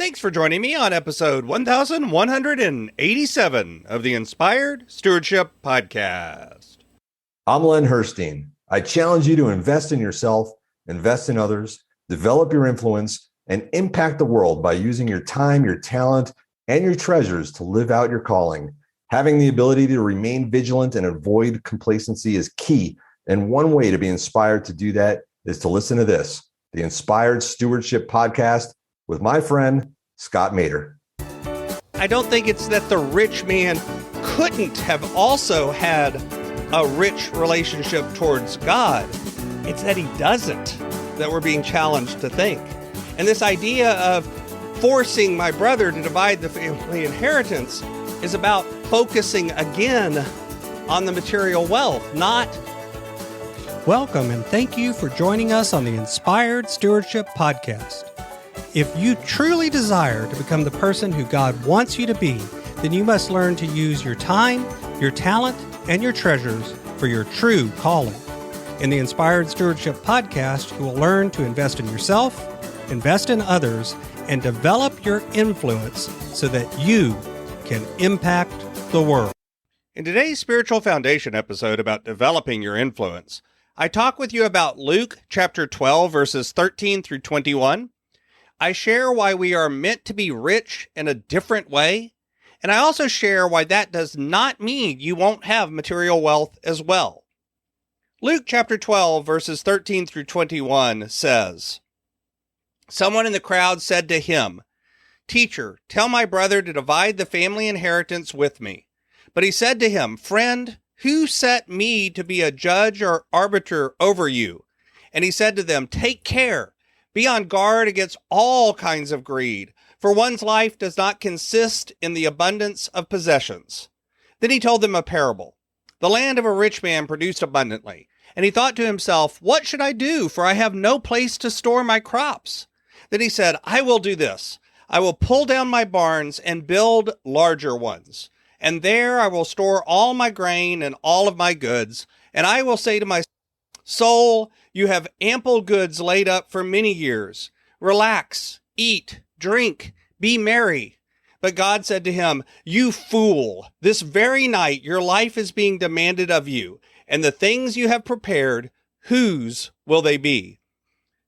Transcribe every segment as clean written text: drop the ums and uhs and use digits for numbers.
Thanks for joining me on episode 1187 of the Inspired Stewardship Podcast. I'm Len Herstein. I challenge you to invest in yourself, invest in others, develop your influence, and impact the world by using your time, your talent, and your treasures to live out your calling. Having the ability to remain vigilant and avoid complacency is key. And one way to be inspired to do that is to listen to this, the Inspired Stewardship Podcast with my friend, Scott Mater. I don't think it's that the rich man couldn't have also had a rich relationship towards God. It's that he doesn't that we're being challenged to think. And this idea of forcing my brother to divide the family inheritance is about focusing again on the material wealth, not... Welcome and thank you for joining us on the Inspired Stewardship Podcast. If you truly desire to become the person who God wants you to be, then you must learn to use your time, your talent, and your treasures for your true calling. In the Inspired Stewardship Podcast, you will learn to invest in yourself, invest in others, and develop your influence so that you can impact the world. In today's Spiritual Foundation episode about developing your influence, I talk with you about Luke chapter 12, verses 13 through 21. I share why we are meant to be rich in a different way, and I also share why that does not mean you won't have material wealth as well. Luke chapter 12, verses 13 through 21 says, "Someone in the crowd said to him, 'Teacher, tell my brother to divide the family inheritance with me.' But he said to him, 'Friend, who set me to be a judge or arbiter over you?' And he said to them, 'Take care. Be on guard against all kinds of greed, for one's life does not consist in the abundance of possessions.' Then he told them a parable. The land of a rich man produced abundantly, and he thought to himself, 'What should I do? For I have no place to store my crops.' Then he said, 'I will do this. I will pull down my barns and build larger ones, and there I will store all my grain and all of my goods. And I will say to my soul, you have ample goods laid up for many years. Relax, eat, drink, be merry.' But God said to him, 'You fool, this very night your life is being demanded of you, and the things you have prepared, whose will they be?'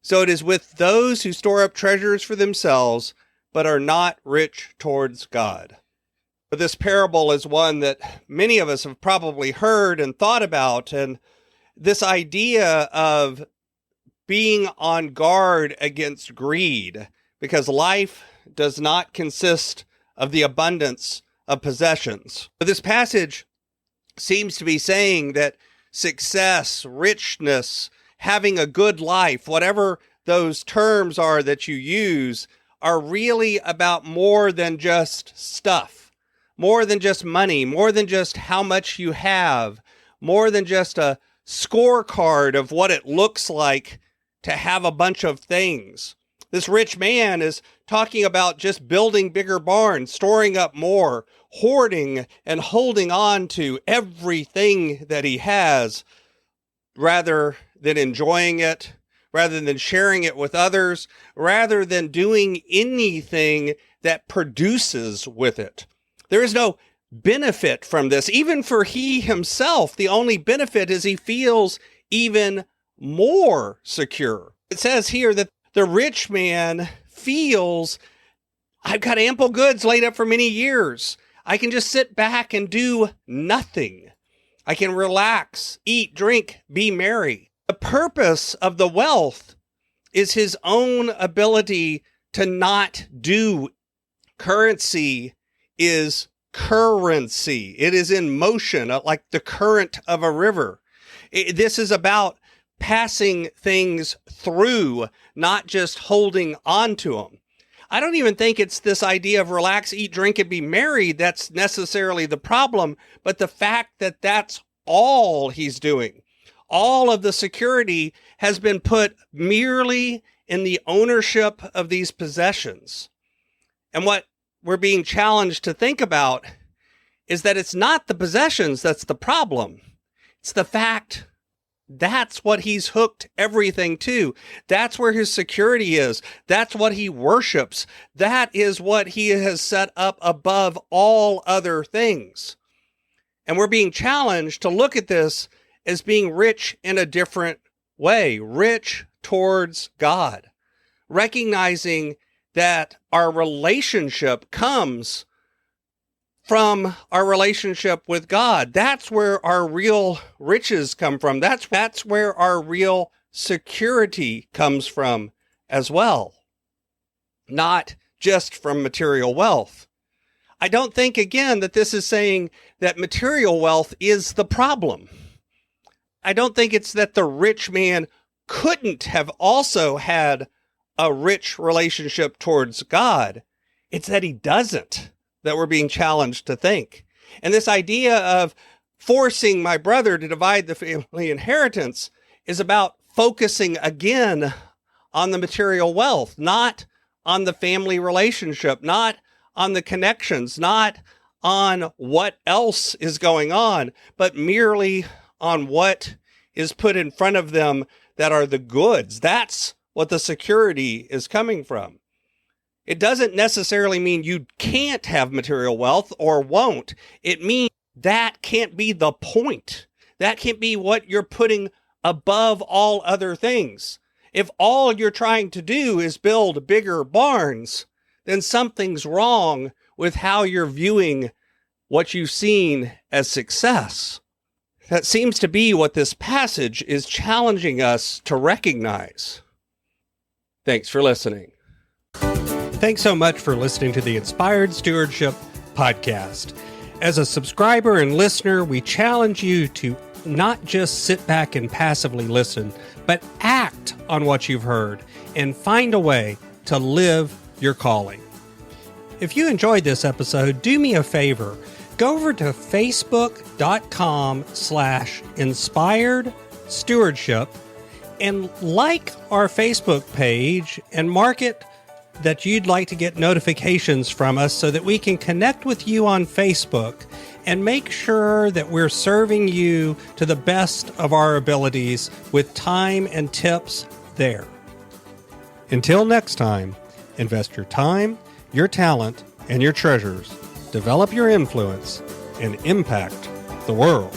So it is with those who store up treasures for themselves, but are not rich towards God." But this parable is one that many of us have probably heard and thought about, and this idea of being on guard against greed, because life does not consist of the abundance of possessions. But this passage seems to be saying that success, richness, having a good life, whatever those terms are that you use, are really about more than just stuff, more than just money, more than just how much you have, more than just a scorecard of what it looks like to have a bunch of things. This rich man is talking about just building bigger barns, storing up more, hoarding and holding on to everything that he has, rather than enjoying it, rather than sharing it with others, rather than doing anything that produces with it. There is no benefit from this. Even for he himself, the only benefit is he feels even more secure. It says here that the rich man feels, I've got ample goods laid up for many years. I can just sit back and do nothing. I can relax, eat, drink, be merry. The purpose of the wealth is his own ability to not do. Currency is currency. It is in motion, like the current of a river. This is about passing things through, not just holding on to them. I don't even think it's this idea of relax, eat, drink, and be merry that's necessarily the problem, but the fact that that's all he's doing. All of the security has been put merely in the ownership of these possessions. And what we're being challenged to think about is that it's not the possessions that's the problem. It's the fact That's what he's hooked everything to. That's where his security is. That's what he worships. That is what he has set up above all other things. And we're being challenged to look at this as being rich in a different way, rich towards God, recognizing that our relationship comes from our relationship with God. That's where our real riches come from. That's where our real security comes from as well, not just from material wealth. I don't think, again, that this is saying that material wealth is the problem. I don't think it's that the rich man couldn't have also had a rich relationship towards God. It's that he doesn't, that we're being challenged to think. And this idea of forcing my brother to divide the family inheritance is about focusing again on the material wealth, not on the family relationship, not on the connections, not on what else is going on, but merely on what is put in front of them that are the goods. That's what the security is coming from. It doesn't necessarily mean you can't have material wealth or won't. It means that can't be the point. That can't be what you're putting above all other things. If all you're trying to do is build bigger barns, then something's wrong with how you're viewing what you've seen as success. That seems to be what this passage is challenging us to recognize. Thanks for listening. Thanks so much for listening to the Inspired Stewardship podcast. As a subscriber and listener, we challenge you to not just sit back and passively listen, but act on what you've heard and find a way to live your calling. If you enjoyed this episode, do me a favor. Go over to facebook.com/inspired stewardship and like our Facebook page and mark it that you'd like to get notifications from us so that we can connect with you on Facebook and make sure that we're serving you to the best of our abilities with time and tips there. Until next time, invest your time, your talent, and your treasures. Develop your influence and impact the world.